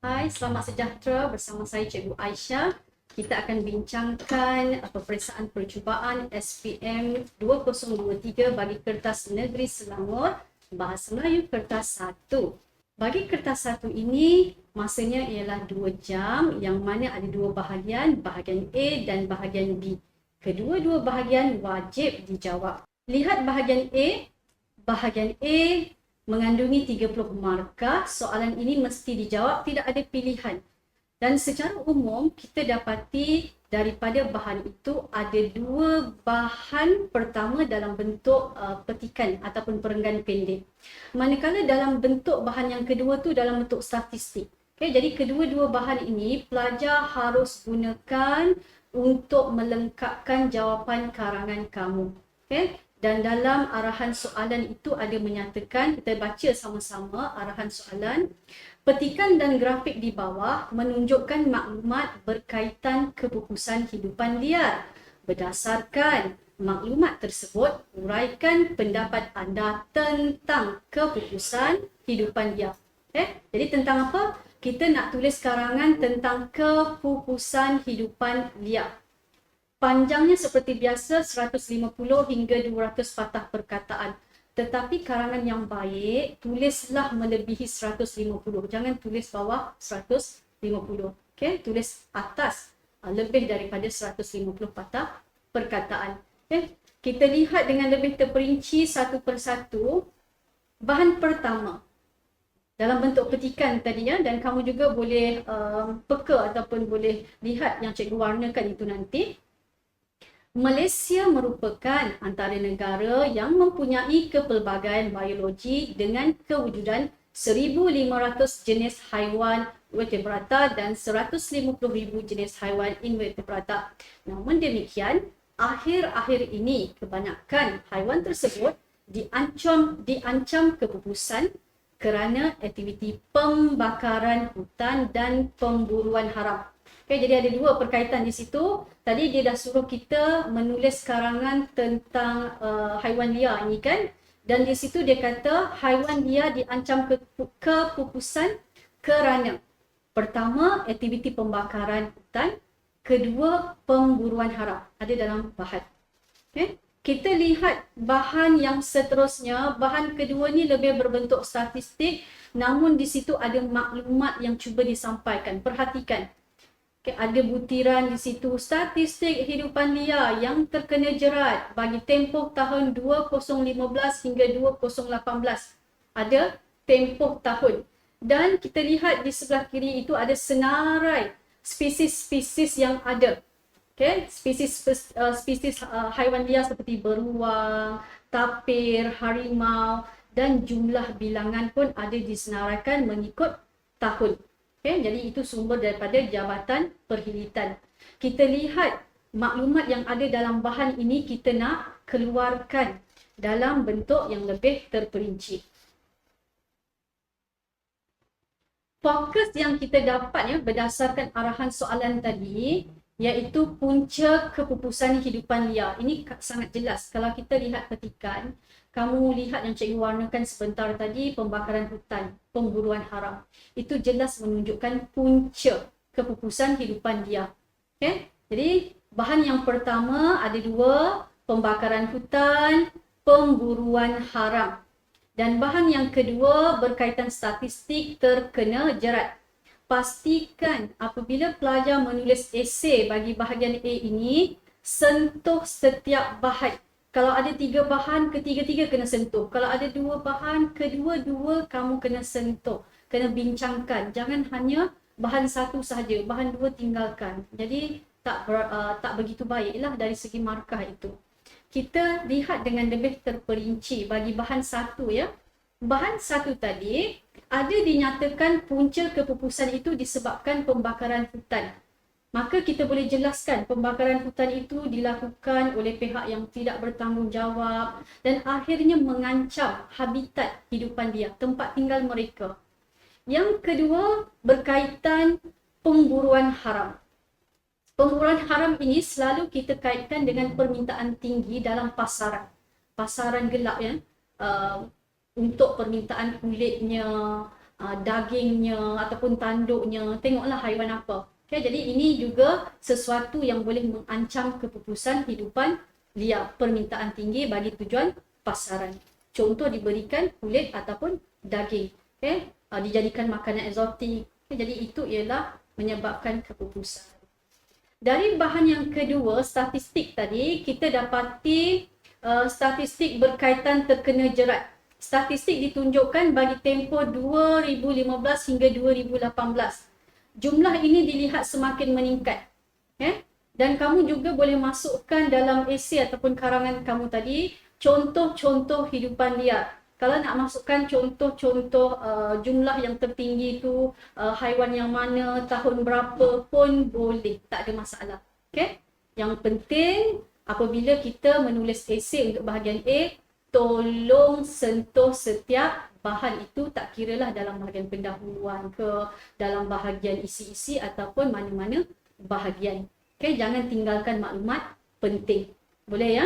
Hai, selamat sejahtera bersama saya Cikgu Aisyah. Kita akan bincangkan peperiksaan percubaan SPM 2023 bagi kertas Negeri Selangor Bahasa Melayu kertas 1. Bagi kertas 1 ini, masanya ialah 2 jam yang mana ada 2 bahagian, bahagian A dan bahagian B. Kedua-dua bahagian wajib dijawab. Lihat bahagian A. Bahagian A mengandungi 30 markah. Soalan ini mesti dijawab, tidak ada pilihan. Dan secara umum, kita dapati daripada bahan itu ada 2 bahan pertama dalam bentuk petikan ataupun perenggan pendek. Manakala dalam bentuk bahan yang kedua tu dalam bentuk statistik. Okay, jadi kedua-dua bahan ini pelajar harus gunakan untuk melengkapkan jawapan karangan kamu. Okay? Dan dalam arahan soalan itu ada menyatakan, kita baca sama-sama arahan soalan. Petikan dan grafik di bawah menunjukkan maklumat berkaitan kepupusan hidupan liar. Berdasarkan maklumat tersebut, uraikan pendapat anda tentang kepupusan hidupan liar. Jadi tentang apa? Kita nak tulis karangan tentang kepupusan hidupan liar. Panjangnya seperti biasa 150 hingga 200 patah perkataan. Tetapi karangan yang baik, tulislah melebihi 150. Jangan tulis bawah 150. Okay? Tulis atas lebih daripada 150 patah perkataan. Okay? Kita lihat dengan lebih terperinci satu persatu. Bahan pertama dalam bentuk petikan tadi ya, dan kamu juga boleh peka ataupun boleh lihat yang cikgu warnakan itu nanti. Malaysia merupakan antara negara yang mempunyai kepelbagaian biologi dengan kewujudan 1,500 jenis haiwan vertebrata dan 150,000 jenis haiwan invertebrata. Namun demikian, akhir-akhir ini kebanyakan haiwan tersebut diancam kepupusan kerana aktiviti pembakaran hutan dan pemburuan haram. Okay, jadi ada 2 perkaitan di situ. Tadi dia dah suruh kita menulis karangan tentang haiwan liar ini kan. Dan di situ dia kata haiwan liar diancam kepupusan kerana pertama, aktiviti pembakaran hutan. Kedua, pemburuan haram. Ada dalam bahan. Okay. Kita lihat bahan yang seterusnya. Bahan kedua ni lebih berbentuk statistik. Namun di situ ada maklumat yang cuba disampaikan. Perhatikan. Ada butiran di situ statistik hidupan liar yang terkena jerat bagi tempoh tahun 2015 hingga 2018. Ada tempoh tahun. Dan kita lihat di sebelah kiri itu ada senarai spesies-spesies yang ada. Okay? Spesies haiwan liar seperti beruang, tapir, harimau dan jumlah bilangan pun ada disenaraikan mengikut tahun. Okay, jadi itu sumber daripada Jabatan Perhilitan. Kita lihat maklumat yang ada dalam bahan ini kita nak keluarkan dalam bentuk yang lebih terperinci. Fokus yang kita dapat ya berdasarkan arahan soalan tadi iaitu punca kepupusan hidupan liar. Ini sangat jelas. Kalau kita lihat petikan, kamu lihat yang cikgu warnakan sebentar tadi, pembakaran hutan, pemburuan haram. Itu jelas menunjukkan punca kepupusan hidupan liar. Okay? Jadi bahan yang pertama ada 2, pembakaran hutan, pemburuan haram. Dan bahan yang kedua berkaitan statistik terkena jerat. Pastikan apabila pelajar menulis esei bagi bahagian A ini, sentuh setiap bahan. Kalau ada 3 bahan, ketiga-tiga kena sentuh. Kalau ada 2 bahan, kedua-dua kamu kena sentuh. Kena bincangkan. Jangan hanya bahan 1 sahaja, bahan 2 tinggalkan. Jadi tak begitu baiklah dari segi markah itu. Kita lihat dengan lebih terperinci bagi bahan 1 ya. Bahan 1 tadi ada dinyatakan punca kepupusan itu disebabkan pembakaran hutan. Maka kita boleh jelaskan pembakaran hutan itu dilakukan oleh pihak yang tidak bertanggungjawab dan akhirnya mengancam habitat hidupan dia, tempat tinggal mereka. Yang kedua berkaitan pemburuan haram. Pemburuan haram ini selalu kita kaitkan dengan permintaan tinggi dalam pasaran. Pasaran gelap ya. Untuk permintaan kulitnya, dagingnya ataupun tanduknya, tengoklah haiwan apa. Okay, jadi ini juga sesuatu yang boleh mengancam kepupusan hidupan liar, permintaan tinggi bagi tujuan pasaran. Contoh diberikan kulit ataupun daging. Okay, dijadikan makanan eksotik. Okay, jadi itu ialah menyebabkan kepupusan. Dari bahan yang kedua, statistik tadi, kita dapati statistik berkaitan terkena jerat. Statistik ditunjukkan bagi tempoh 2015 hingga 2018. Jumlah ini dilihat semakin meningkat. Dan kamu juga boleh masukkan dalam esei ataupun karangan kamu tadi, contoh-contoh hidupan liar. Kalau nak masukkan contoh-contoh jumlah yang tertinggi tu, haiwan yang mana, tahun berapa pun boleh, tak ada masalah. Okay? Yang penting apabila kita menulis esei untuk bahagian A, tolong sentuh setiap bahan itu, tak kiralah dalam bahagian pendahuluan ke, dalam bahagian isi-isi ataupun mana-mana bahagian. Okay? Jangan tinggalkan maklumat penting. Boleh ya?